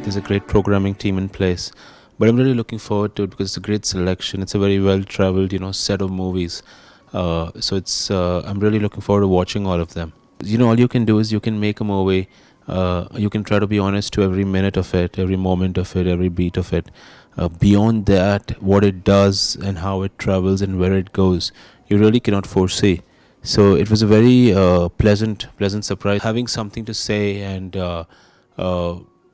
there's a great programming team in place. But I'm really looking forward to it because it's a great selection. It's a very well-traveled, set of movies. I'm really looking forward to watching all of them. All you can do is you can make a movie. You can try to be honest to every minute of it, every moment of it, every beat of it. Beyond that, what it does and how it travels and where it goes, you really cannot foresee. So it was a very pleasant surprise, having something to say and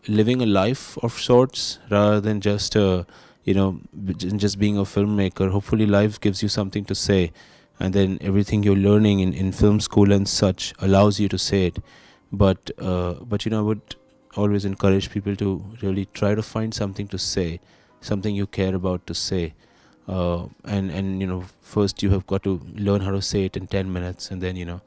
living a life of sorts rather than just just being a filmmaker. Hopefully, life gives you something to say, and then everything you're learning in film school and such allows you to say it. But I would always encourage people to really try to find something to say, something you care about to say. First you have got to learn how to say it in 10 minutes, and then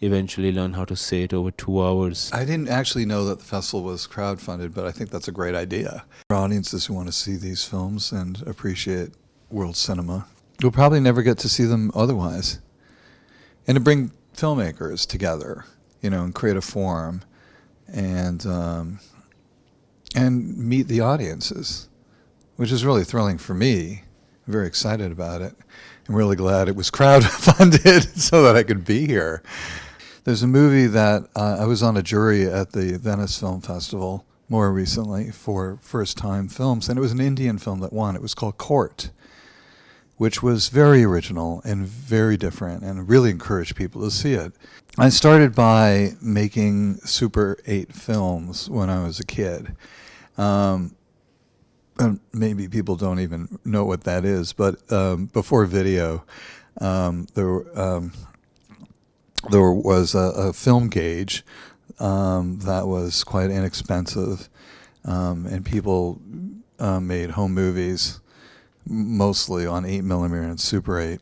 eventually learn how to say it over 2 hours. I didn't actually know that the festival was crowdfunded, but I think that's a great idea. For audiences who want to see these films and appreciate world cinema will probably never get to see them otherwise. And to bring filmmakers together, and create a forum and meet the audiences, which is really thrilling for me. I'm very excited about it. I'm really glad it was crowdfunded so that I could be here. There's a movie that I was on a jury at the Venice Film Festival more recently for first-time films, and it was an Indian film that won. It was called Court, which was very original and very different and really encouraged people to see it. I started by making Super 8 films when I was a kid. And maybe people don't even know what that is, but before video, there was a film gauge that was quite inexpensive, and people made home movies mostly on 8mm and Super 8.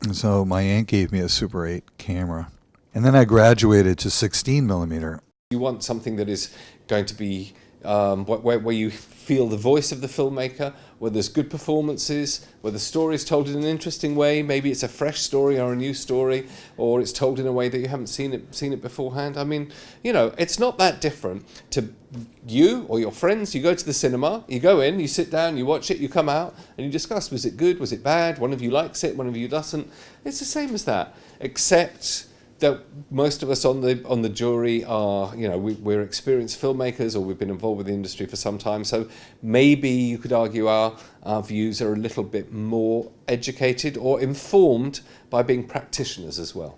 And so my aunt gave me a Super 8 camera. And then I graduated to 16mm. You want something that is going to be where you feel the voice of the filmmaker, where there's good performances, where the story is told in an interesting way. Maybe it's a fresh story or a new story, or it's told in a way that you haven't seen it beforehand. I mean, it's not that different to you or your friends. You go to the cinema, you go in, you sit down, you watch it, you come out, and you discuss, was it good, was it bad? One of you likes it, one of you doesn't. It's the same as that, except that most of us on the jury are, we're experienced filmmakers, or we've been involved with the industry for some time. So maybe you could argue our views are a little bit more educated or informed by being practitioners as well.